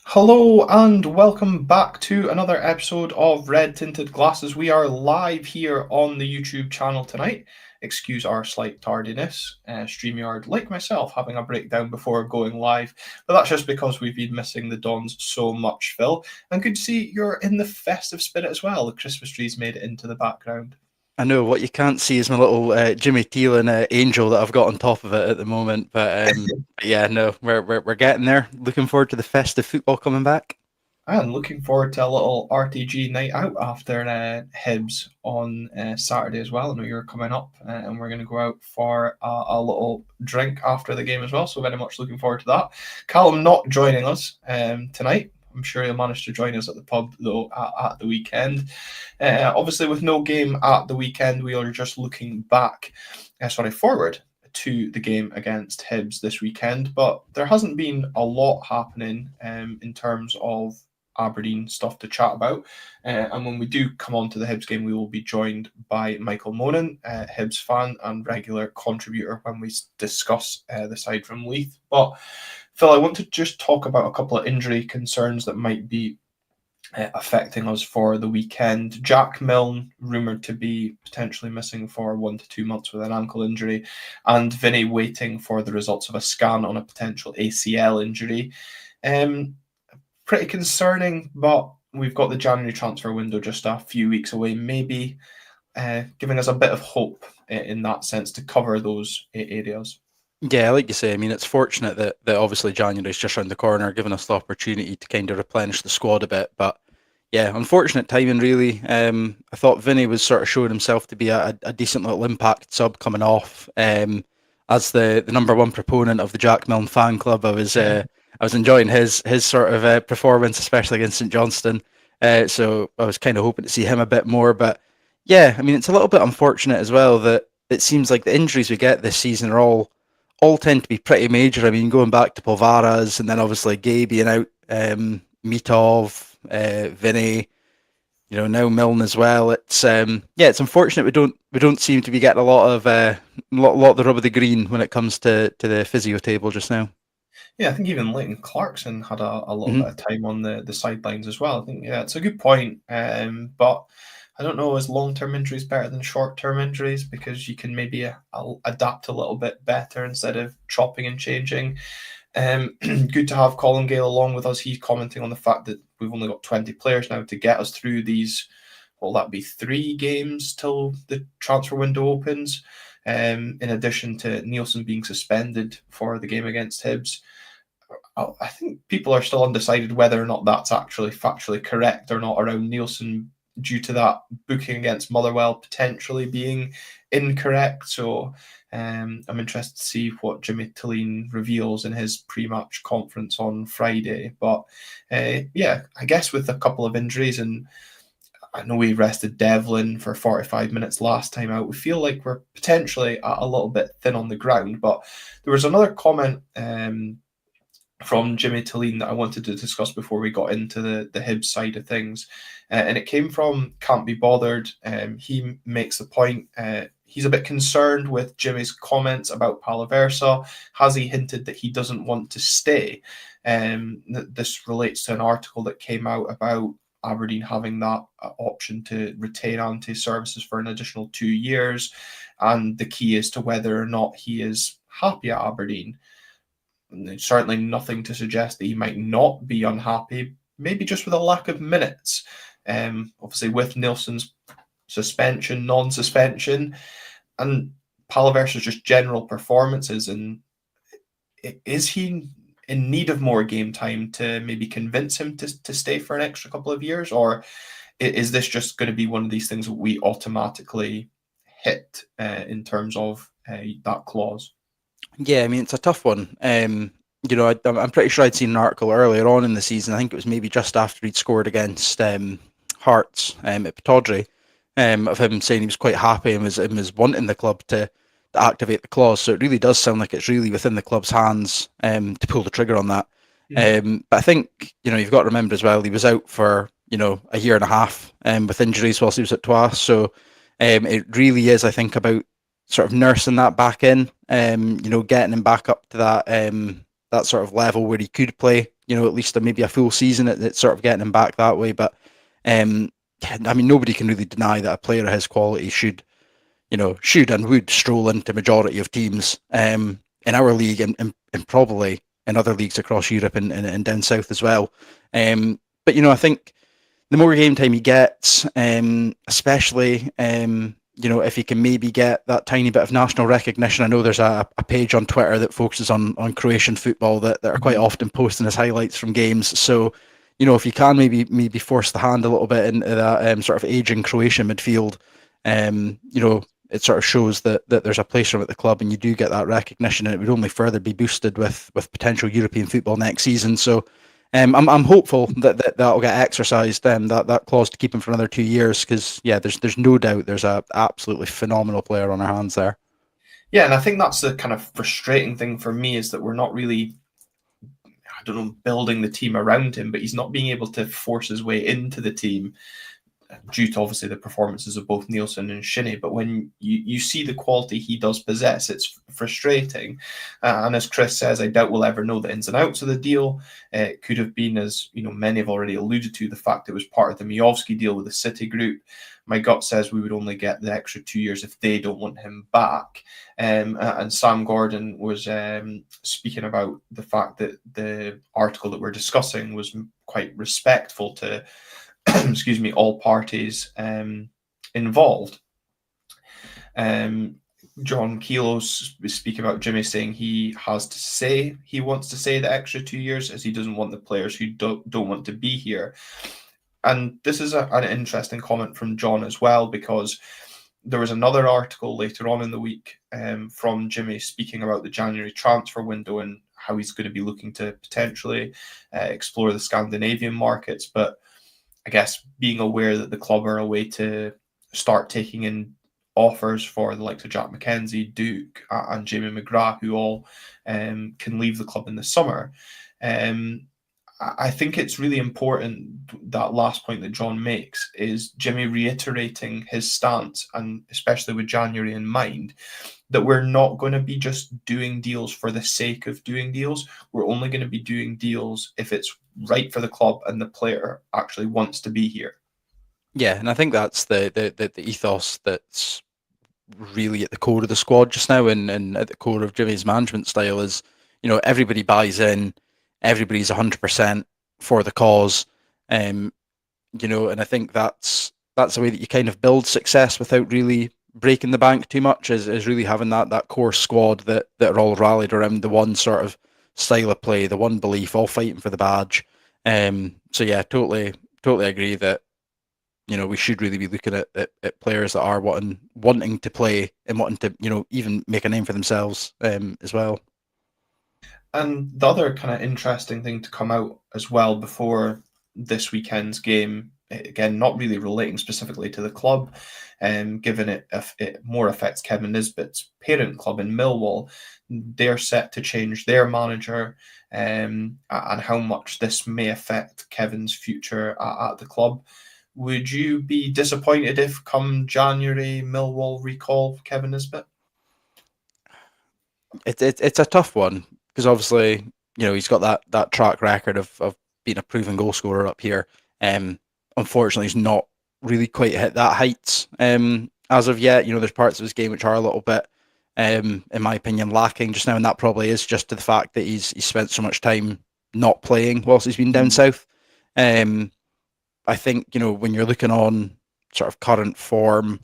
Hello and welcome back to another episode of Red Tinted Glasses. We are live here on the YouTube channel tonight. Excuse our slight tardiness. StreamYard, like myself, having a breakdown before going live. But that's just because we've been missing the Dons so much, Phil. And good to see you're in the festive spirit as well. The Christmas trees made it into the background. I know what you can't see is my little Jimmy Thielen angel that I've got on top of it at the moment. But yeah, no, we're getting there. Looking forward to the festive football coming back. And looking forward to a little RTG night out after Hibs on Saturday as well. I know you're coming up, and we're going to go out for a little drink after the game as well. So very much looking forward to that. Callum not joining us tonight. I'm sure he'll manage to join us at the pub though at the weekend. Obviously, with no game at the weekend, we are just looking forward to the game against Hibs this weekend. But there hasn't been a lot happening in terms of Aberdeen stuff to chat about. And when we do come on to the Hibs game, we will be joined by Michael Monan, Hibs fan and regular contributor when we discuss the side from Leith. But Phil, I want to just talk about a couple of injury concerns that might be affecting us for the weekend. Jack Milne rumoured to be potentially missing for 1 to 2 months with an ankle injury, and Vinny waiting for the results of a scan on a potential ACL injury. Um, Pretty concerning, but we've got the January transfer window just a few weeks away, maybe giving us a bit of hope in that sense to cover those areas. Yeah, like you say, I mean, it's fortunate that obviously January's just around the corner, giving us the opportunity to kind of replenish the squad a bit. But yeah, unfortunate timing, really. I thought Vinny was sort of showing himself to be a decent little impact sub coming off. As the number one proponent of the Jack Milne fan club, I was enjoying his sort of performance, especially against St Johnstone. So I was kind of hoping to see him a bit more. But yeah, I mean, it's a little bit unfortunate as well that it seems like the injuries we get this season are all tend to be pretty major. I mean, going back to Palaversa and then obviously Gay being out, Mitov, Vinny, now Milne as well. Yeah, it's unfortunate we don't seem to be getting a lot of lot of the rub of the green when it comes to the physio table just now. Yeah, I think even Leighton Clarkson had a little Hmm. bit of time on the sidelines as well. I think, yeah, it's a good point. But I don't know, is long term injuries better than short term injuries? Because you can maybe adapt a little bit better instead of chopping and changing. Good to have Colin Gale along with us. He's commenting on the fact that we've only got 20 players now to get us through these. Will that be 3 games till the transfer window opens? In addition to Nielsen being suspended for the game against Hibs. I think people are still undecided whether or not that's actually factually correct or not around Nielsen due to that booking against Motherwell potentially being incorrect. So I'm interested to see what Jimmy Tilleen reveals in his pre-match conference on Friday. But yeah, I guess with a couple of injuries, and I know we rested Devlin for 45 minutes last time out, we feel like we're potentially a little bit thin on the ground. But there was another comment from Jimmy Tilleen that I wanted to discuss before we got into the Hibs side of things. And it came from Can't Be Bothered. He makes the point, he's a bit concerned with Jimmy's comments about Palaversa. Has he hinted that he doesn't want to stay? This relates to an article that came out about Aberdeen having that option to retain Ante services for an additional 2 years. And the key is to whether or not he is happy at Aberdeen. There's certainly nothing to suggest that he might not be unhappy, maybe just with a lack of minutes. Obviously, with Nilsson's suspension, non suspension, and Palaversa's just general performances. And is he in need of more game time to maybe convince him to stay for an extra couple of years? Or is this just going to be one of these things that we automatically hit in terms of that clause? Yeah, I mean it's a tough one. I'm pretty sure I'd seen an article earlier on in the season. I think it was maybe just after he'd scored against Hearts at Pittodrie, of him saying he was quite happy and was wanting the club to activate the clause. So it really does sound like it's really within the club's hands to pull the trigger on that. Mhm. But I think you've got to remember as well he was out for a year and a half with injuries whilst he was at Troyes. So it really is, I think, about sort of nursing that back in, getting him back up to that sort of level where he could play at least maybe a full season at sort of getting him back that way. But I mean, nobody can really deny that a player of his quality should and would stroll into majority of teams in our league and probably in other leagues across Europe and down south as well. But I think the more game time he gets, especially if he can maybe get that tiny bit of national recognition. I know there's a page on Twitter that focuses on Croatian football that are quite often posting his highlights from games. So if you can maybe force the hand a little bit into that sort of aging Croatian midfield, it sort of shows that there's a place for him at the club, and you do get that recognition, and it would only further be boosted with potential European football next season. So I'm hopeful that'll get exercised, that clause to keep him for another 2 years, because there's no doubt there's a absolutely phenomenal player on our hands there. Yeah, and I think that's the kind of frustrating thing for me, is that we're not really, I don't know, building the team around him, but he's not being able to force his way into the team due to obviously the performances of both Nielsen and Shinnie. But when you see the quality he does possess, it's frustrating. And as Chris says, I doubt we'll ever know the ins and outs of the deal. It could have been, as many have already alluded to, the fact it was part of the Miovski deal with the City Group. My gut says we would only get the extra 2 years if they don't want him back. And Sam Gordon was speaking about the fact that the article that we're discussing was quite respectful to excuse me, all parties involved. John Keelos was speaking about Jimmy saying he wants to say the extra 2 years, as he doesn't want the players who don't want to be here. And this is an interesting comment from John as well, because there was another article later on in the week from Jimmy speaking about the January transfer window and how he's going to be looking to potentially explore the Scandinavian markets. But I guess being aware that the club are a way to start taking in offers for the likes of Jack McKenzie, Duke, and Jamie McGrath, who all can leave the club in the summer. I think it's really important, that last point that John makes, is Jimmy reiterating his stance, and especially with January in mind, that we're not going to be just doing deals for the sake of doing deals. We're only going to be doing deals if it's right for the club and the player actually wants to be here. Yeah, and I think that's the ethos that's really at the core of the squad just now, and at the core of Jimmy's management style is, everybody buys in, everybody's 100% for the cause, and I think that's the way that you kind of build success without really breaking the bank too much, is really having that core squad that are all rallied around the one sort of style of play, the one belief, all fighting for the badge. So yeah, totally agree that we should really be looking at players that are wanting to play and wanting to even make a name for themselves as well. And the other kind of interesting thing to come out as well before this weekend's game, again, not really relating specifically to the club, given it more affects Kevin Nisbet's parent club in Millwall. They're set to change their manager, and how much this may affect Kevin's future at the club. Would you be disappointed if come January Millwall recall Kevin Nisbet? It's a tough one, because obviously he's got that track record of being a proven goal scorer up here. Unfortunately, he's not really quite hit that heights as of yet. There's parts of his game which are a little bit, in my opinion, lacking just now, and that probably is just to the fact that he's spent so much time not playing whilst he's been down south. I think when you're looking on sort of current form,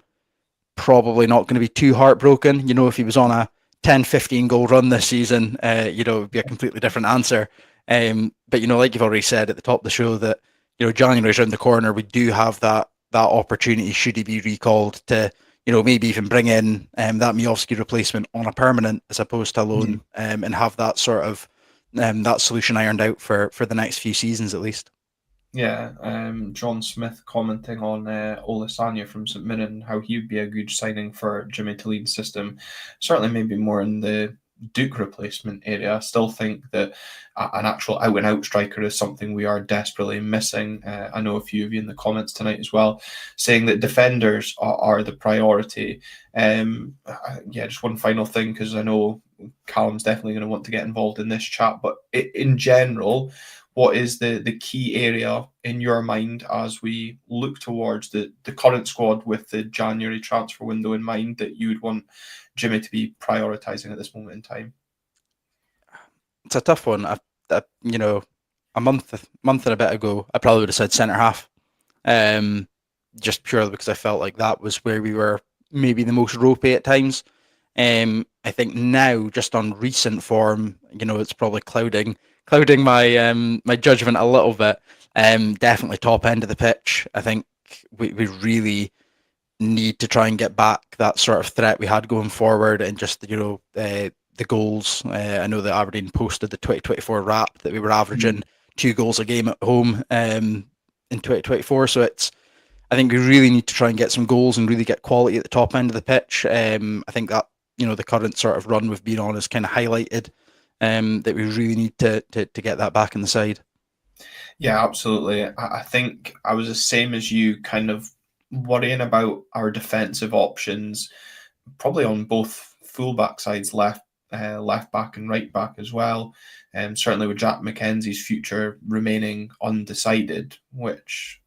probably not going to be too heartbroken. If he was on a 10-15 goal run this season, it would be a completely different answer. But like you've already said at the top of the show, that January's around the corner. We do have that opportunity, should he be recalled, to maybe even bring in that Miovski replacement on a permanent as opposed to loan, and have that sort of that solution ironed out for the next few seasons at least. Yeah, John Smith commenting on Olasanya from St Mirren, how he would be a good signing for Jimmy to lead the system. Certainly maybe more in the Duke replacement area. I still think that an actual out-and-out striker is something we are desperately missing. I know a few of you in the comments tonight as well saying that defenders are the priority. Just one final thing, because I know Callum's definitely going to want to get involved in this chat, but in general, what is the key area in your mind as we look towards the current squad with the January transfer window in mind that you would want Jimmy to be prioritising at this moment in time? It's a tough one. You know, a month and a bit ago, I probably would have said centre half. Um, just purely because I felt like that was where we were maybe the most ropey at times. I think now, just on recent form, it's probably clouding my judgment a little bit. Definitely top end of the pitch. I think we really need to try and get back that sort of threat we had going forward, and just the goals. I know that Aberdeen posted the 2024 wrap that we were averaging 2 goals a game at home in 2024. So I think we really need to try and get some goals and really get quality at the top end of the pitch. I think that the current sort of run we've been on has kind of highlighted that we really need to get that back in the side. Yeah, absolutely. I think I was the same as you, kind of worrying about our defensive options, probably on both fullback sides, left back and right back as well. Certainly with Jack McKenzie's future remaining undecided, which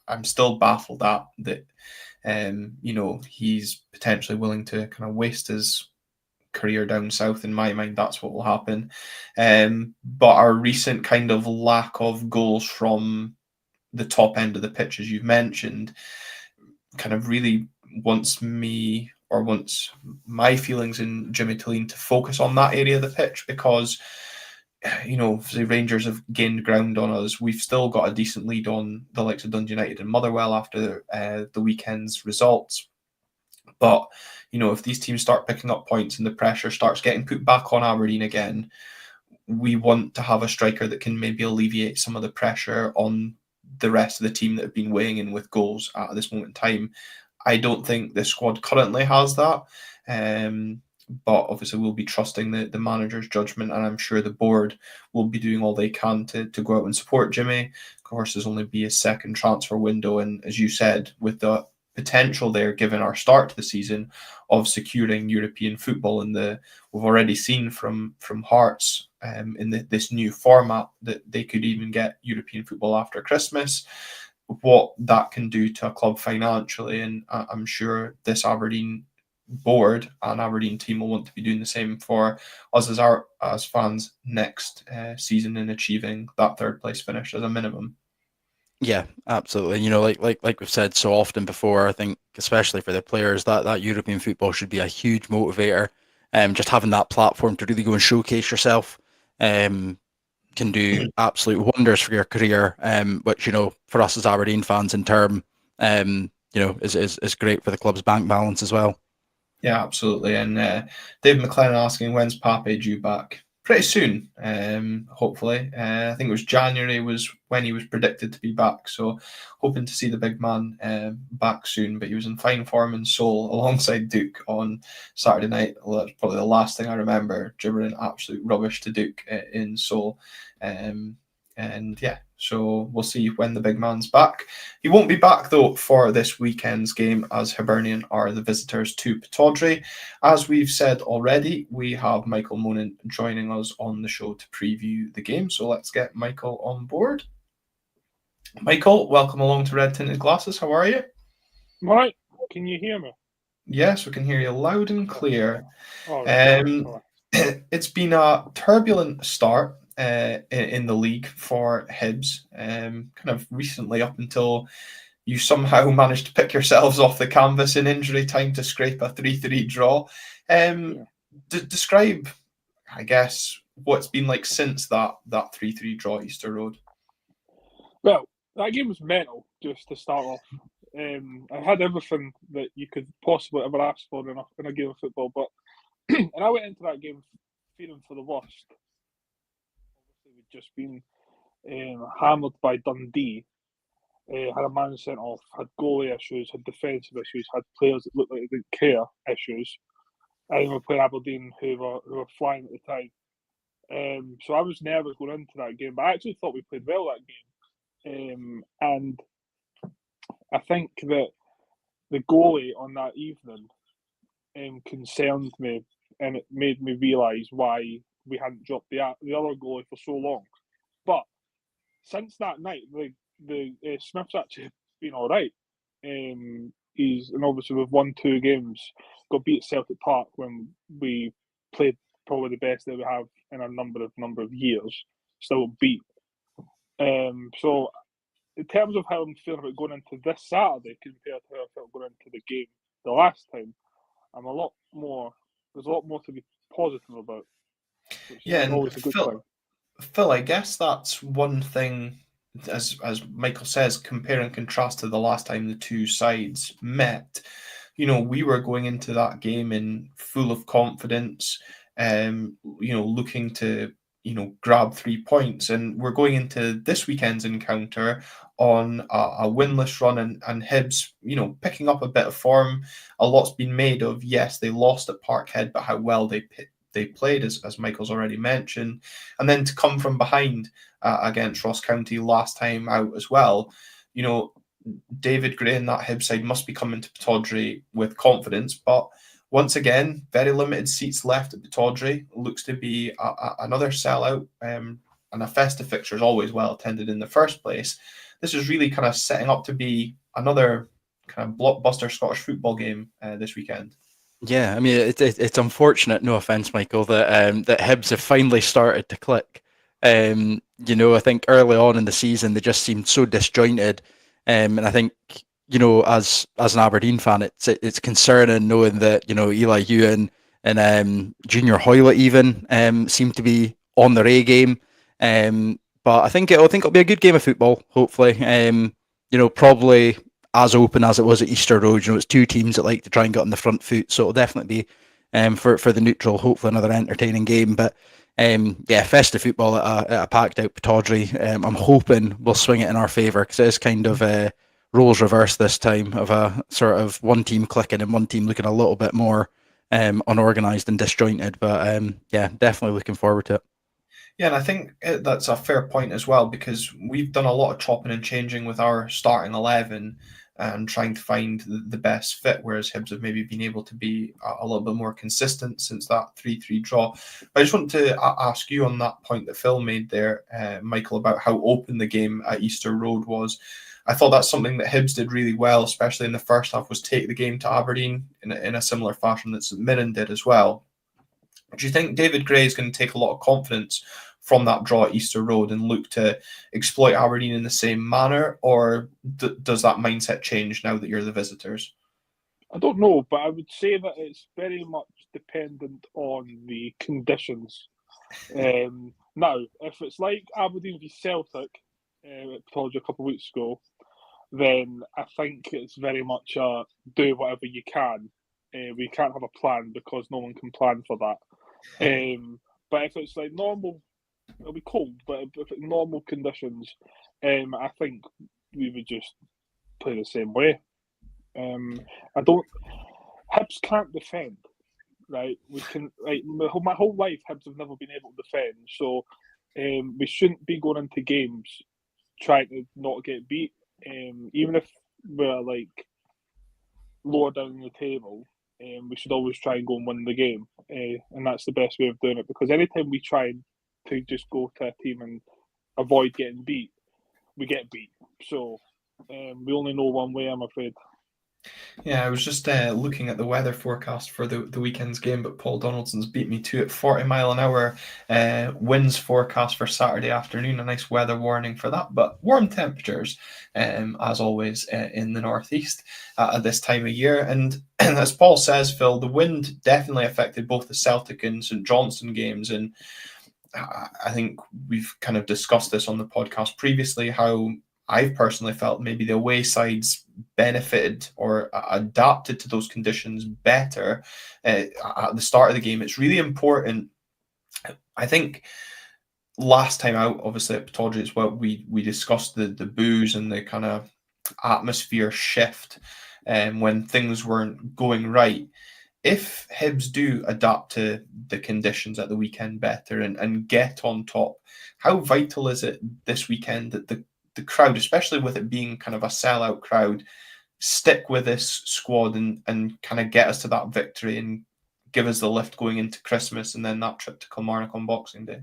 I'm still baffled at that. He's potentially willing to kind of waste his career down south. In my mind, that's what will happen. But our recent kind of lack of goals from the top end of the pitch, as you've mentioned, kind of really wants my feelings in Jimmy Tilleen to focus on that area of the pitch, because the Rangers have gained ground on us. We've still got a decent lead on the likes of Dundee United and Motherwell after the weekend's results. But if these teams start picking up points and the pressure starts getting put back on Aberdeen again, we want to have a striker that can maybe alleviate some of the pressure on the rest of the team that have been weighing in with goals at this moment in time. I don't think the squad currently has that. But obviously we'll be trusting the manager's judgment, and I'm sure the board will be doing all they can to go out and support Jimmy. Of course, there's only be a second transfer window, and as you said, with the potential there, given our start to the season, of securing European football, and we've already seen from Hearts in this new format that they could even get European football after Christmas. What that can do to a club financially, and I'm sure this Aberdeen board and Aberdeen team will want to be doing the same for us as fans next season, in achieving that third place finish as a minimum. Yeah, absolutely. Like we've said so often before, I think especially for the players, that European football should be a huge motivator. Just having that platform to really go and showcase yourself can do absolute wonders for your career. Which for us as Aberdeen fans, in turn, is great for the club's bank balance as well. Yeah, absolutely. And David McLennan asking, when's Pape due back? Pretty soon, hopefully. I think it was January was when he was predicted to be back. So hoping to see the big man back soon. But he was in fine form in Seoul alongside Duke on Saturday night. Well, that's probably the last thing I remember, gibbering absolute rubbish to Duke in Seoul. And yeah, so we'll see when the big man's back. He won't be back, though, for this weekend's game, as Hibernian are the visitors to Pittodrie. As we've said already, we have Michael Monan joining us on the show to preview the game. So let's get Michael on board. Michael, welcome along to Red Tinted Glasses. How are you? All right. Can you hear me? Yes, we can hear you loud and clear. Right. It's been a turbulent start in the league for Hibs, kind of recently, up until you somehow managed to pick yourselves off the canvas in injury time to scrape a 3-3 draw. Describe, I guess, what it's been like since that 3-3 draw at Easter Road. Well, that game was mental, just to start off. I had everything that you could possibly ever ask for in a game of football, but and I went into that game feeling for the worst. Obviously, we'd just been hammered by Dundee. Had a man sent off, had goalie issues, had defensive issues, had players that looked like they didn't care issues. And we were playing Aberdeen, who were flying at the time. So I was nervous going into that game, but I actually thought we played well that game. And I think that the goalie on that evening concerned me, and it made me realise why we hadn't dropped the other goalie for so long. But since that night, the Smith's actually been all right. And obviously we've won 2 games, got beat at Celtic Park when we played probably the best that we have in a number of years. Still beat. So in terms of how I'm feeling about going into this Saturday compared to how I felt going into the game the last time, I'm a lot more. There's a lot more to be positive about. Which Yeah, is and always a good thing. Phil, I guess that's one thing, as Michael says, compare and contrast to the last time the two sides met. We were going into that game in full of confidence, looking to, grab 3 points. And we're going into this weekend's encounter on a winless run, and Hibs, picking up a bit of form. A lot's been made of, yes, they lost at Parkhead, but how well they played, as Michael's already mentioned. And then to come from behind against Ross County last time out as well, David Gray and that Hibs side must be coming to Pittodrie with confidence. But once again, very limited seats left at Pittodrie. Looks to be another sellout, and a festive fixture is always well attended in the first place. This is really kind of setting up to be another kind of blockbuster Scottish football game this weekend. Yeah, I mean it's unfortunate. No offense, Michael, that Hibs have finally started to click. I think early on in the season they just seemed so disjointed, and I think as an Aberdeen fan, it's concerning knowing that Eli Ewan and Junior Hoylett even seem to be on their A game. But I think it'll be a good game of football. Hopefully, probably as open as it was at Easter Road. It's 2 teams that like to try and get on the front foot, so it'll definitely be for the neutral, hopefully another entertaining game. But festive football at a packed out Pittodrie. I'm hoping we'll swing it in our favour, because it is kind of roles reversed this time, of a sort of one team clicking and one team looking a little bit more unorganised and disjointed. But definitely looking forward to it. Yeah, and I think that's a fair point as well, because we've done a lot of chopping and changing with our starting 11 and trying to find the best fit, whereas Hibs have maybe been able to be a little bit more consistent since that 3-3 draw. But I just want to ask you on that point that Phil made there, Michael, about how open the game at Easter Road was. I thought that's something that Hibs did really well, especially in the first half, was take the game to Aberdeen in a similar fashion that St Mirren did as well. Do you think David Gray is going to take a lot of confidence from that draw at Easter Road and look to exploit Aberdeen in the same manner, or does that mindset change now that you're the visitors? I don't know, but I would say that it's very much dependent on the conditions. Now, if it's like Aberdeen v Celtic at Pittodrie a couple of weeks ago, then I think it's very much do whatever you can. We can't have a plan because no one can plan for that. But if it's like normal, it'll be cold, but if it's normal conditions, I think we would just play the same way. Hibs can't defend, right? We can, like, my whole life, Hibs have never been able to defend, so we shouldn't be going into games trying to not get beat. Even if we're like lower down the table, we should always try and go and win the game, and that's the best way of doing it. Because anytime we try to just go to a team and avoid getting beat, we get beat. So we only know one way, I'm afraid. Yeah, I was just looking at the weather forecast for the weekend's game, but Paul Donaldson's beat me to it. 40-mile-an-hour winds forecast for Saturday afternoon. A nice weather warning for that, but warm temperatures, as always, in the northeast at this time of year. And as Paul says, Phil, the wind definitely affected both the Celtic and St Johnstone games. And I think we've kind of discussed this on the podcast previously, how I've personally felt maybe the away sides benefited or adapted to those conditions better at the start of the game. It's really important. I think last time out, obviously at Pittodrie, as well, we discussed the boos and the kind of atmosphere shift when things weren't going right. If Hibs do adapt to the conditions at the weekend better and get on top, how vital is it this weekend that the crowd, especially with it being kind of a sellout crowd, stick with this squad and kind of get us to that victory and give us the lift going into Christmas and then that trip to Kilmarnock on Boxing Day?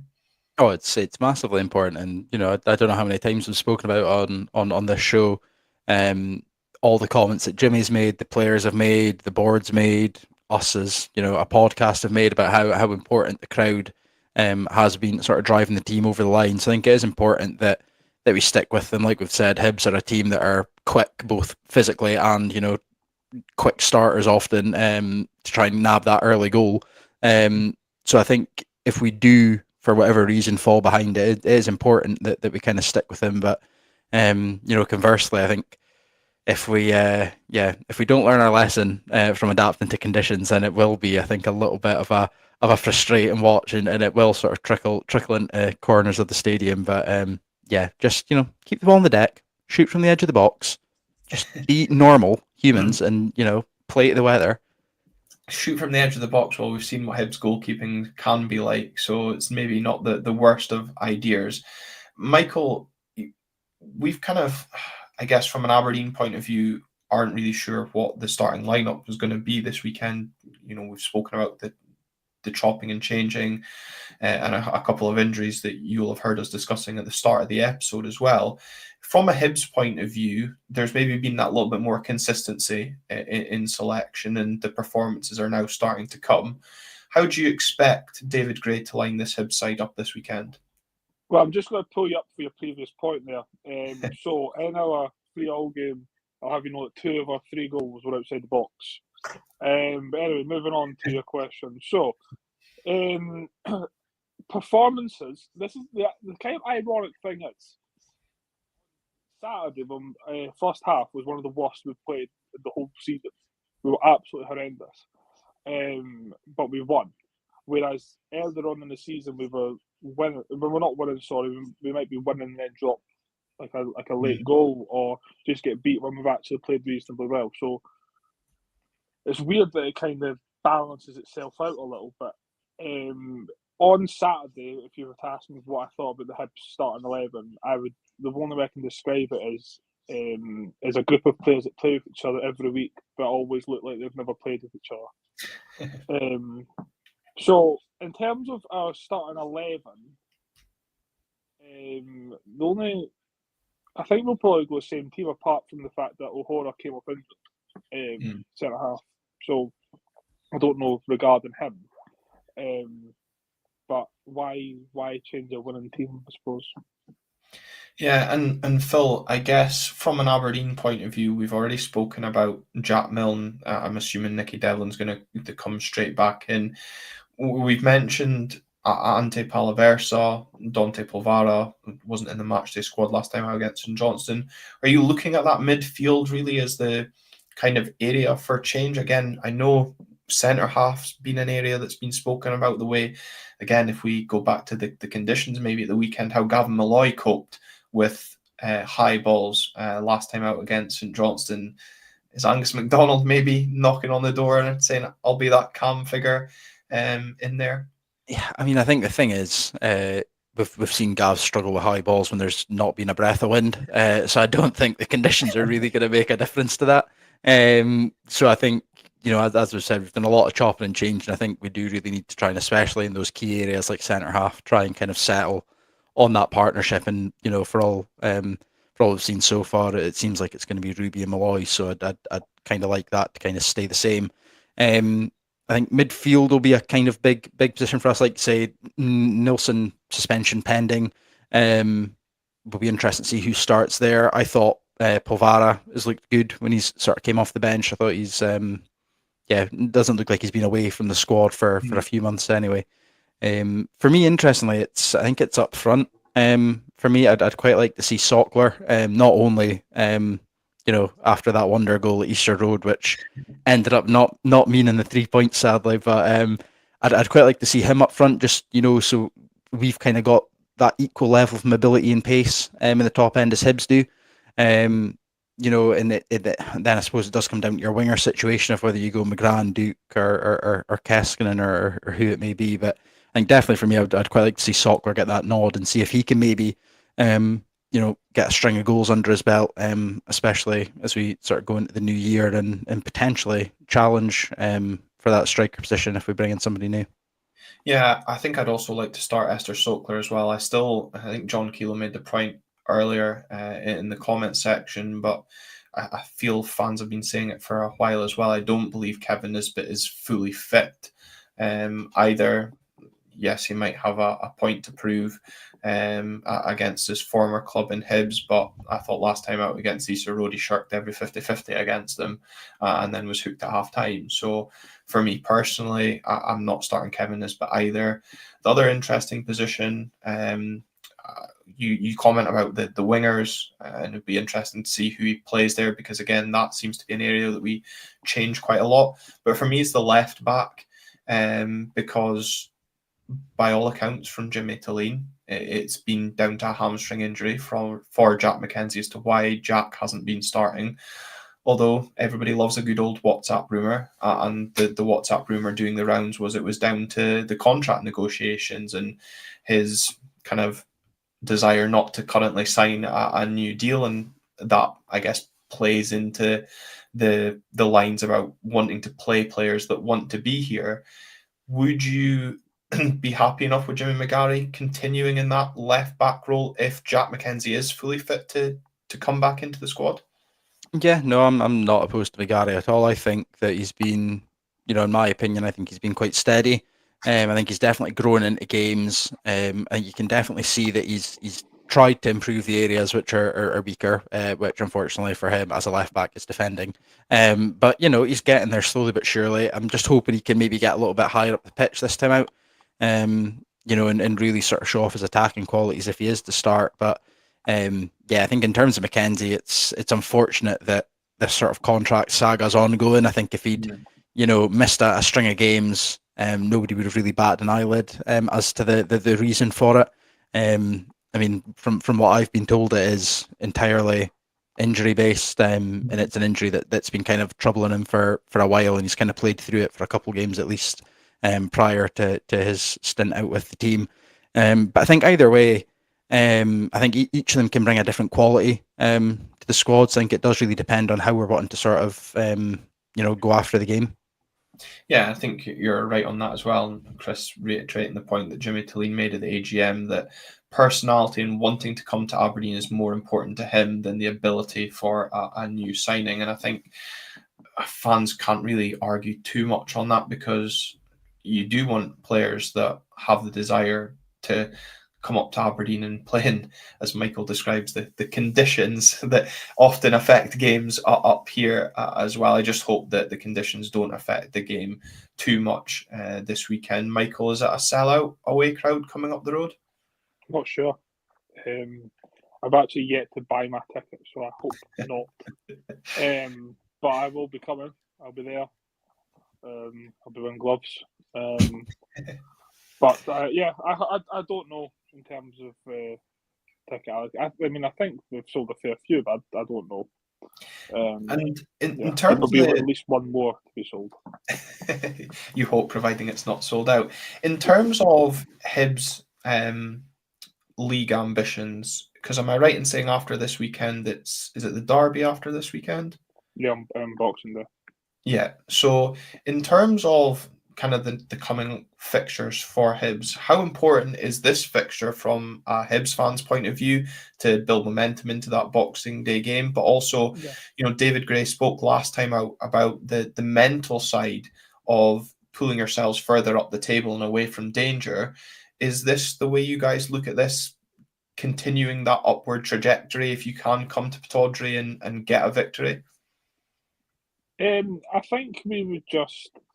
Oh, it's massively important, and I don't know how many times we've spoken about on this show, um, all the comments that Jimmy's made, the players have made, the board's made, us as a podcast have made about how important the crowd has been sort of driving the team over the line. So I think it is important that we stick with them. Like we've said, Hibs are a team that are quick, both physically and quick starters often to try and nab that early goal. So I think if we do, for whatever reason, fall behind it, it is important that we kind of stick with him. But conversely, I think if we don't learn our lesson from adapting to conditions, then it will be, I think, a little bit of a frustrating watch, and it will sort of trickle into corners of the stadium. But just keep the ball on the deck, shoot from the edge of the box, just be normal humans, and play to the weather. Shoot from the edge of the box. Well, we've seen what Hibs goalkeeping can be like, so it's maybe not the worst of ideas. Michael, we've kind of, I guess, from an Aberdeen point of view, aren't really sure what the starting lineup was going to be this weekend. We've spoken about the chopping and changing, and a couple of injuries that you'll have heard us discussing at the start of the episode as well. From a Hibs point of view, there's maybe been that little bit more consistency in selection, and the performances are now starting to come. How do you expect David Gray to line this Hibs side up this weekend? Well, I'm just going to pull you up for your previous point there. So in our 3-3 game, I'll have you know that 2 of our 3 goals were outside the box. But anyway, moving on to your question. So, performances. This is the kind of ironic thing is, Saturday, first half was one of the worst we've played in the whole season. We were absolutely horrendous. But we won. Whereas earlier on in the season, we were winning. We were not winning. Sorry, we might be winning and then drop like a late goal, or just get beat when we've actually played reasonably well. So it's weird that it kind of balances itself out a little bit. On Saturday, if you were to ask me what I thought about the Hibs starting 11, the only way I can describe it is a group of players that play with each other every week, but always look like they've never played with each other. So in terms of our starting 11, I think we'll probably go the same team, apart from the fact that O'Hara came off injured, centre half. So I don't know regarding him. But why change a winning team, I suppose? Yeah, and Phil, I guess from an Aberdeen point of view, we've already spoken about Jack Milne. I'm assuming Nicky Devlin's going to come straight back in. We've mentioned Ante Palaversa, Dante Polvara wasn't in the matchday squad last time out against St Johnstone. Are you looking at that midfield really as the kind of area for change? Again, I know centre half's been an area that's been spoken about, the way, again, if we go back to the conditions maybe at the weekend, how Gavin Malloy coped with high balls last time out against St Johnstone. Is Angus MacDonald maybe knocking on the door and saying, I'll be that calm figure in there? Yeah, I mean, I think the thing is, we've seen Gav struggle with high balls when there's not been a breath of wind. So I don't think the conditions are really going to make a difference to that. So I think, as we said, we've done a lot of chopping and changing. I think we do really need to try, and especially in those key areas like centre half, try and kind of settle on that partnership. And for all we've seen so far, it seems like it's going to be Ruby and Malloy. So I'd kind of like that to kind of stay the same. I think midfield will be a kind of big position for us. Like, say, Nilsson suspension pending. Will be interesting to see who starts there. I thought Polvara has looked good when he's sort of came off the bench. I thought he's doesn't look like he's been away from the squad for a few months anyway. For me, interestingly, I think it's up front. For me, I'd quite like to see Sockler. Not only after that wonder goal at Easter Road, which ended up not meaning the 3 points, sadly, but I'd quite like to see him up front, just so we've kind of got that equal level of mobility and pace in the top end as Hibs do. And then I suppose it does come down to your winger situation of whether you go McGrath, Duke, or Keskinen or who it may be. But I think definitely for me, I'd quite like to see Sockler get that nod and see if he can maybe get a string of goals under his belt, especially as we sort of go into the new year and potentially challenge for that striker position if we bring in somebody new. Yeah, I think I'd also like to start Esther Sokler as well. I think John Keeler made the point earlier in the comment section, but I feel fans have been saying it for a while as well. I don't believe Kevin Nisbet is fully fit either. Yes, he might have a point to prove against his former club in Hibs, but I thought last time out against Issa Road, he shirked every 50-50 against them and then was hooked at half time. So for me personally, I'm not starting Kevin Nisbet either. The other interesting position, you comment about the wingers, and it'd be interesting to see who he plays there because, again, that seems to be an area that we change quite a lot. But for me, it's the left back because by all accounts from Jimmy Talene, it's been down to a hamstring injury for Jack McKenzie as to why Jack hasn't been starting. Although everybody loves a good old WhatsApp rumour, and the WhatsApp rumour doing the rounds was it was down to the contract negotiations and his kind of desire not to currently sign a new deal, and that, I guess, plays into the lines about wanting to play players that want to be here. Would you be happy enough with Jimmy McGarry continuing in that left back role if Jack McKenzie is fully fit to come back into the squad? Yeah, no, I'm not opposed to McGarry at all. I think that he's been, in my opinion, I think he's been quite steady. I think he's definitely grown into games. And you can definitely see that he's tried to improve the areas which are weaker, which unfortunately for him as a left back is defending. But he's getting there slowly but surely. I'm just hoping he can maybe get a little bit higher up the pitch this time out. And really sort of show off his attacking qualities if he is to start. But yeah, I think in terms of McKenzie, it's unfortunate that this sort of contract saga is ongoing. I think if he'd, missed a string of games, nobody would have really batted an eyelid as to the reason for it. I mean, from what I've been told, it is entirely injury based, and it's an injury that's been kind of troubling him for a while, and he's kind of played through it for a couple of games at least prior to his stint out with the team. But I think either way, I think each of them can bring a different quality to the squads. I think it does really depend on how we're wanting to sort of go after the game. Yeah, I think you're right on that as well. Chris reiterating the point that Jimmy Talene made at the AGM, that personality and wanting to come to Aberdeen is more important to him than the ability for a new signing. And I think fans can't really argue too much on that because you do want players that have the desire to come up to Aberdeen and play in, as Michael describes, the conditions that often affect games up here as well. I just hope that the conditions don't affect the game too much this weekend. Michael, is it a sellout away crowd coming up the road? Not sure. I've actually yet to buy my ticket, so I hope not. But I will be coming. I'll be there. I'll be wearing gloves. But yeah, I don't know in terms of ticket. I mean, I think we've sold a fair few, but I don't know. And in terms there'll be at least one more to be sold. You hope, providing it's not sold out. In terms of Hibs league ambitions, because am I right in saying after this weekend, is it the derby after this weekend? Yeah, Boxing Day. Yeah. So in terms of kind of the coming fixtures for Hibs, how important is this fixture from a Hibs fan's point of view to build momentum into that Boxing Day game? But also, David Gray spoke last time out about the mental side of pulling yourselves further up the table and away from danger. Is this the way you guys look at this, continuing that upward trajectory if you can come to Pittodrie and get a victory? I think I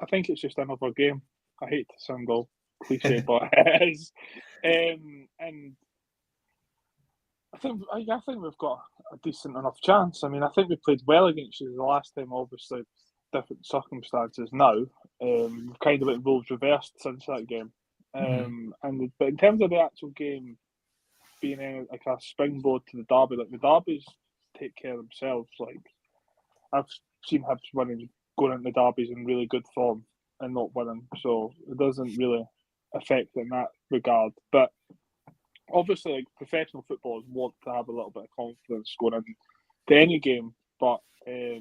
think it's just another game. I hate to sound all cliche, but it is. And I think we've got a decent enough chance. I mean, I think we played well against you the last time, obviously, different circumstances now. We've kind of like roles reversed since that game. But in terms of the actual game being like a springboard to the derby, like the derbies take care of themselves. Like I've seen Hibs going into derbies in really good form and not winning, so it doesn't really affect in that regard. But obviously, like professional footballers want to have a little bit of confidence going into any game. But I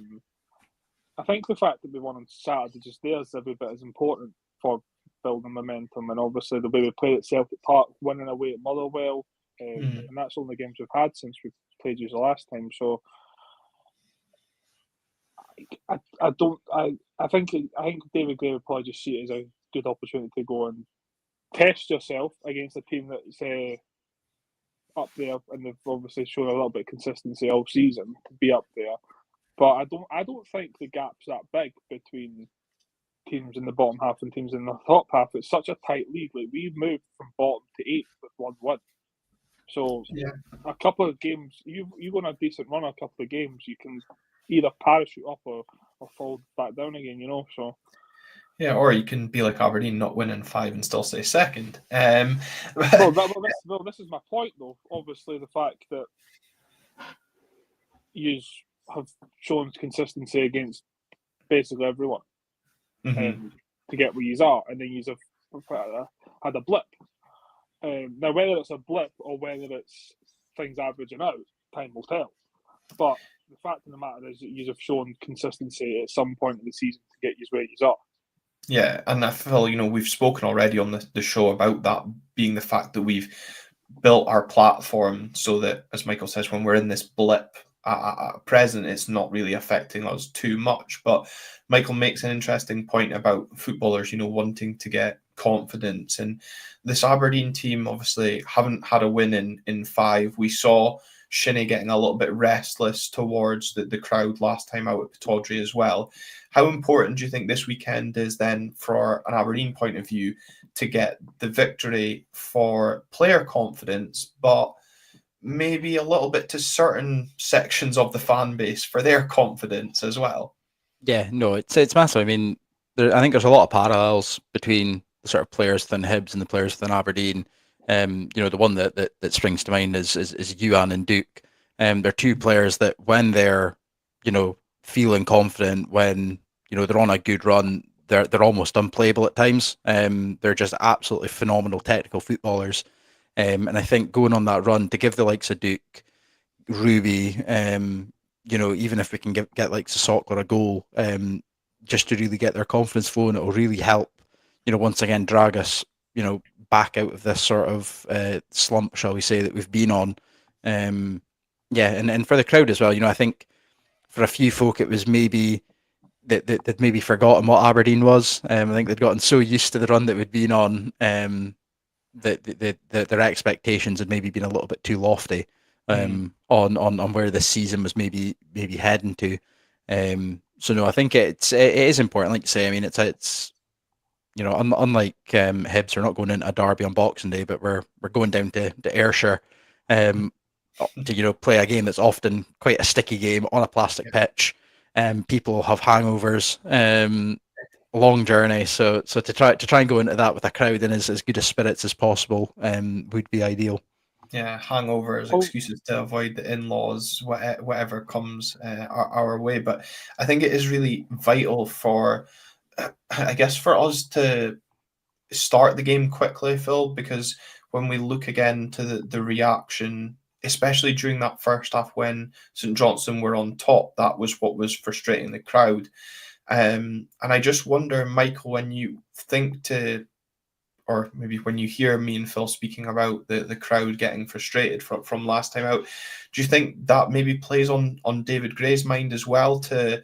think the fact that we won on Saturday just there is every bit as important for building momentum, and obviously the way we played at Celtic Park, winning away at Motherwell, and that's the only games we've had since we played you the last time. So I think David Gray would probably just see it as a good opportunity to go and test yourself against a team that's up there, and they've obviously shown a little bit of consistency all season to be up there. But I don't think the gap's that big between teams in the bottom half and teams in the top half. It's such a tight league. Like, we've moved from bottom to 8th with 1 win. So a couple of games, you go on a decent run, a couple of games, you can either parachute up or fall back down again. So. Yeah, or you can be like Aberdeen, not winning 5 and still stay second. This is my point, though. Obviously, the fact that you have shown consistency against basically everyone to get where you are, and then you have had a blip. Now, whether it's a blip or whether it's things averaging out, time will tell. But the fact of the matter is that you have shown consistency at some point in the season to get you where you are. Yeah, and I feel, we've spoken already on the show about that being the fact that we've built our platform so that, as Michael says, when we're in this blip at present, it's not really affecting us too much. But Michael makes an interesting point about footballers, wanting to get confidence. And this Aberdeen team obviously haven't had a win in 5. We saw Shinnie getting a little bit restless towards the crowd last time out at Pittodrie as well. How important do you think this weekend is then for an Aberdeen point of view to get the victory for player confidence, but maybe a little bit to certain sections of the fan base for their confidence as well? Yeah, no, it's massive. I mean, I think there's a lot of parallels between the sort of players within Hibs and the players within Aberdeen. The one that springs to mind is Ewan and Duke. They're two players that when they're, feeling confident, when, they're on a good run, they're almost unplayable at times. They're just absolutely phenomenal technical footballers. And I think going on that run to give the likes of Duke, Ruby, even if we can get like Sockler a goal, just to really get their confidence flowing, it will really help, once again drag us, back out of this sort of slump, shall we say, that we've been on. And for the crowd as well, I think for a few folk it was maybe that they'd maybe forgotten what Aberdeen was. I think they'd gotten so used to the run that we'd been on that their expectations had maybe been a little bit too lofty on where this season was maybe heading to. So no, I think it is important, like you say. I mean, it's unlike Hibs, we're not going into a derby on Boxing Day, but we're going down to Ayrshire to play a game that's often quite a sticky game on a plastic pitch. People have hangovers, long journey. So to try and go into that with a crowd in as good a spirits as possible would be ideal. Yeah, hangovers, excuses to avoid the in-laws, whatever comes our way. But I think it is really vital for us to start the game quickly, Phil, because when we look again to the reaction, especially during that first half when St Johnstone were on top, that was what was frustrating the crowd. And I just wonder, Michael, when you think or maybe when you hear me and Phil speaking about the crowd getting frustrated from last time out, do you think that maybe plays on David Gray's mind as well to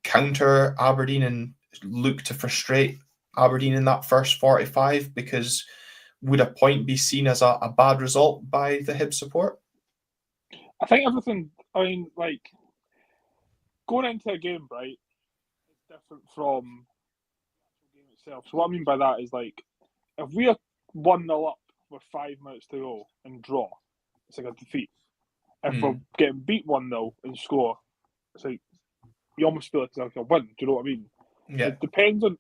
counter Aberdeen and look to frustrate Aberdeen in that first 45? Because would a point be seen as a bad result by the Hibs support? I think everything, going into a game, right, is different from the game itself. So what I mean by that is, if we are 1-0 up with 5 minutes to go and draw, it's like a defeat. If we're getting beat 1-0 and score, it's like you almost feel like it's like a win. Do you know what I mean? Yeah. It depends on.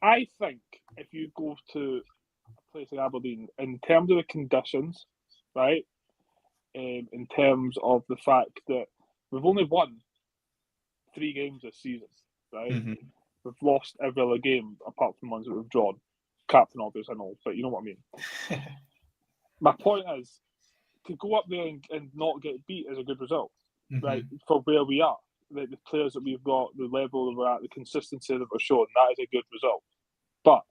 I think if you go to a place like Aberdeen, in terms of the conditions, right, in terms of the fact that we've only won 3 games this season, right? Mm-hmm. We've lost every other game apart from ones that we've drawn. Captain obvious, I know, but you know what I mean. My point is, to go up there and not get beat is a good result, right? For where we are, the players that we've got, the level that we're at, the consistency that we're showing, that is a good result. But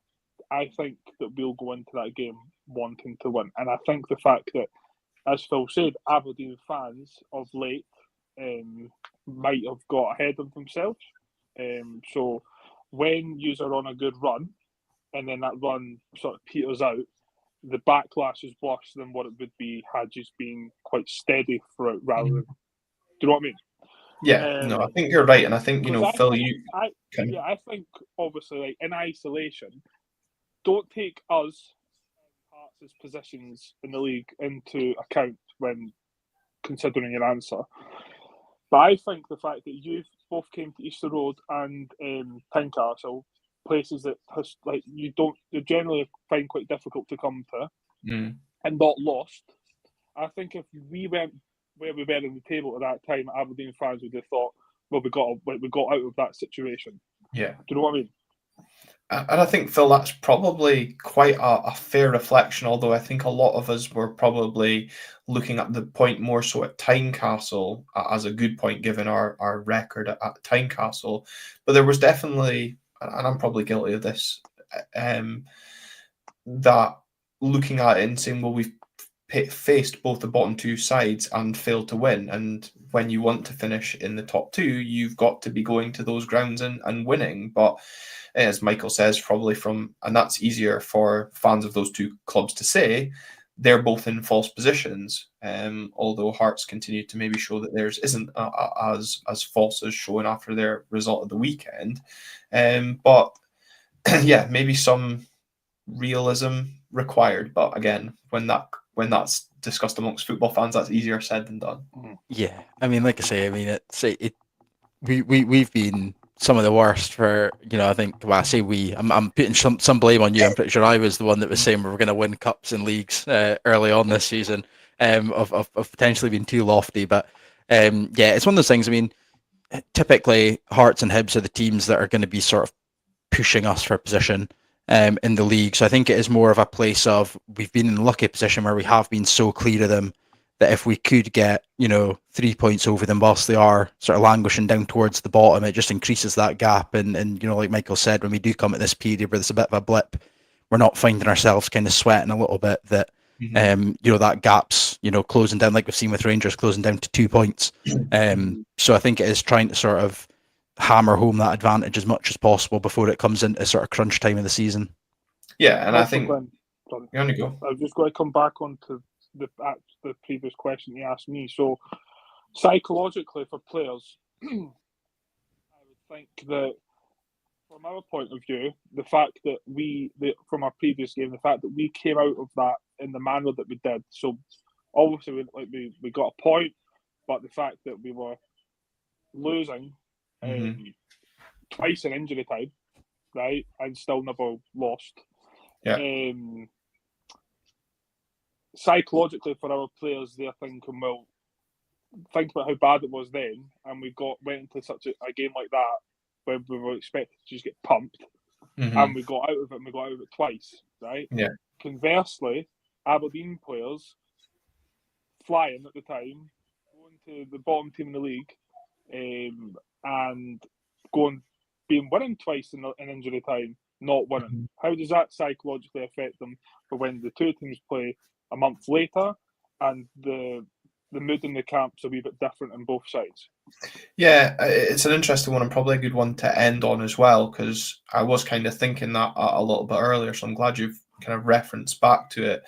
I think that we'll go into that game wanting to win. And I think the fact that, as Phil said, Aberdeen fans of late might have got ahead of themselves. So when you are on a good run and then that run sort of peters out, the backlash is worse than what it would be had just been quite steady throughout rather than... Do you know what I mean? Yeah, no, I think you're right. And I think, Phil, I think, obviously, like, in isolation, don't take us Hearts' positions in the league into account when considering your answer. But I think the fact that you both came to Easter Road and Tynecastle, places that you generally find quite difficult to come to, and not lost. I think if we went where we were in the table at that time, Aberdeen fans would have thought, well, we got out of that situation. Yeah. Do you know what I mean? And I think, Phil, that's probably quite a fair reflection, although I think a lot of us were probably looking at the point more so at Tynecastle as a good point, given our record at Tynecastle. But there was definitely, and I'm probably guilty of this, that looking at it and saying, well, we've faced both the bottom two sides and failed to win. And when you want to finish in the top two, you've got to be going to those grounds and winning. But as Michael says, probably and that's easier for fans of those two clubs to say, they're both in false positions. Although Hearts continue to maybe show that theirs isn't as false as shown after their result of the weekend. But yeah, maybe some realism required. But again, when that's discussed amongst football fans, that's easier said than done. Yeah, I mean, like I say, we've been some of the worst for, I think, well, I say I'm putting some blame on you. I'm pretty sure I was the one that was saying we were going to win cups and leagues early on this season, of potentially being too lofty. But yeah, it's one of those things. I mean, typically Hearts and Hibs are the teams that are going to be sort of pushing us for position in the league. So I think it is more of a place of, we've been in a lucky position where we have been so clear of them that if we could get, 3 points over them whilst they are sort of languishing down towards the bottom, it just increases that gap. And like Michael said, when we do come at this period where there's a bit of a blip, we're not finding ourselves kind of sweating a little bit that, that gap's, closing down, like we've seen with Rangers closing down to 2 points. So I think it is trying to sort of hammer home that advantage as much as possible before it comes into sort of crunch time of the season. Yeah, and also, I think... Glenn, you want to go? I've just got to come back onto the previous question you asked me. So psychologically for players, I would think that from our point of view, the fact that from our previous game, the fact that we came out of that in the manner that we did, so obviously we got a point, but the fact that we were losing twice in injury time, right, and still never lost. Yeah. Psychologically for our players, they're thinking, well, think about how bad it was then, and we went into such a game like that where we were expected to just get pumped, and we got out of it, and we got out of it twice, right? Yeah. Conversely, Aberdeen players flying at the time, going to the bottom team in the league, and being winning twice in injury time, not winning. How does that psychologically affect them for when the two teams play a month later and the mood in the camp's a wee bit different on both sides? Yeah, it's an interesting one and probably a good one to end on as well, because I was kind of thinking that a little bit earlier, so I'm glad you've kind of referenced back to it.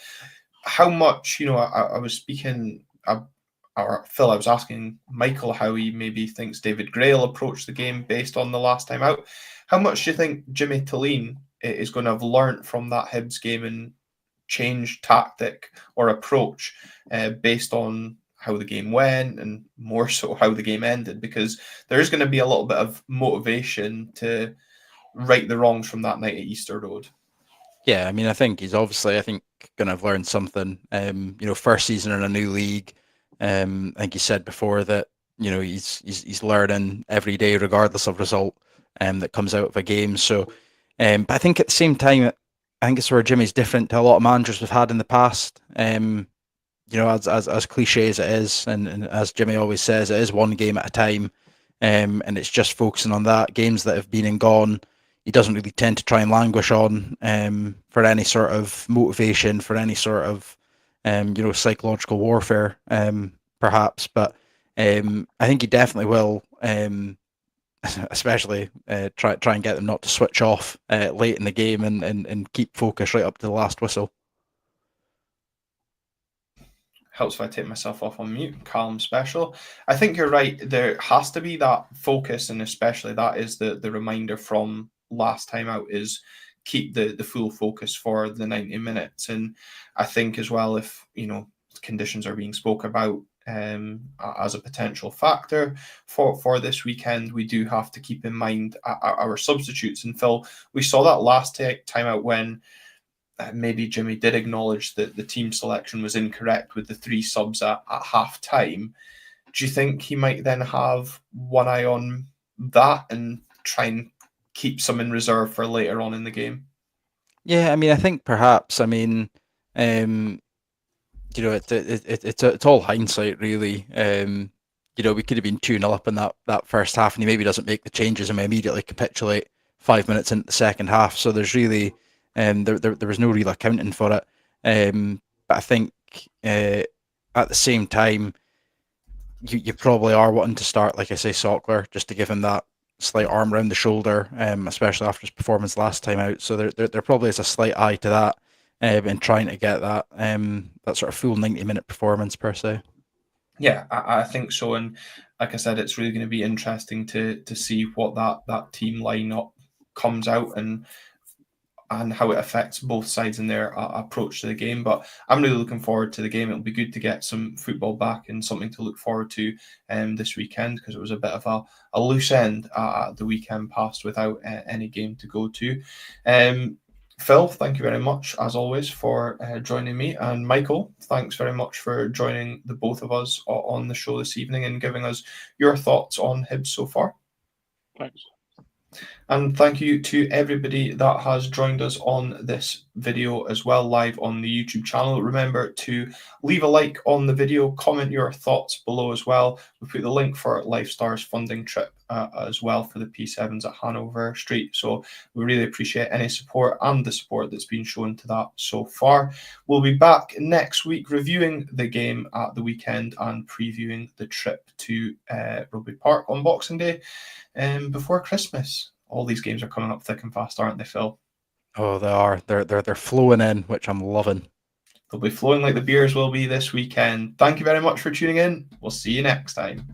How much, I was speaking, or Phil, I was asking Michael how he maybe thinks David Gray will approach the game based on the last time out. How much do you think Jimmy Tulleen is going to have learnt from that Hibs game and change tactic or approach based on how the game went and more so how the game ended? Because there is going to be a little bit of motivation to right the wrongs from that night at Easter Road. Yeah, I mean, I think he's obviously, going to have learned something. First season in a new league. I think he said before that, he's learning every day regardless of result that comes out of a game. So, but I think at the same time, I think it's where Jimmy's different to a lot of managers we've had in the past. As cliche as it is, and as Jimmy always says, it is one game at a time, and it's just focusing on that. Games that have been and gone, he doesn't really tend to try and languish on for any sort of motivation, for any sort of psychological warfare, perhaps. But I think he definitely will, especially try and get them not to switch off late in the game and keep focus right up to the last whistle. Helps if I take myself off on mute. Calm special. I think you're right. There has to be that focus, and especially that is the reminder from last time out is keep the full focus for the 90 minutes. And I think as well, if conditions are being spoke about as a potential factor for this weekend, we do have to keep in mind our substitutes. And Phil, we saw that last time out when maybe Jimmy did acknowledge that the team selection was incorrect with the 3 subs at half time. Do you think he might then have one eye on that and try and keep some in reserve for later on in the game? Yeah, I mean, I think perhaps. I mean, it's all hindsight, really. We could have been 2-0 up in that first half, and he maybe doesn't make the changes, and we immediately capitulate 5 minutes into the second half. So there's really, there was no real accounting for it. But I think at the same time, you probably are wanting to start, like I say, Sockler, just to give him that slight arm around the shoulder, especially after his performance last time out. So there probably is a slight eye to that. In trying to get that sort of full 90-minute performance per se. Yeah, I think so. And like I said, it's really going to be interesting to see what that team lineup comes out and how it affects both sides in their approach to the game. But I'm really looking forward to the game. It'll be good to get some football back and something to look forward to this weekend, because it was a bit of a loose end the weekend past without any game to go to. Phil, thank you very much, as always, for joining me. And Michael, thanks very much for joining the both of us on the show this evening and giving us your thoughts on Hibs so far. Thanks. And thank you to everybody that has joined us on this video as well, live on the YouTube channel. Remember to leave a like on the video, comment your thoughts below as well. We put the link for Lifestars funding trip as well for the P7s at Hanover Street. So we really appreciate any support and the support that's been shown to that so far. We'll be back next week reviewing the game at the weekend and previewing the trip to Rugby Park on Boxing Day before Christmas. All these games are coming up thick and fast, aren't they, Phil? Oh, they are. They're flowing in, which I'm loving. They'll be flowing like the beers will be this weekend. Thank you very much for tuning in. We'll see you next time.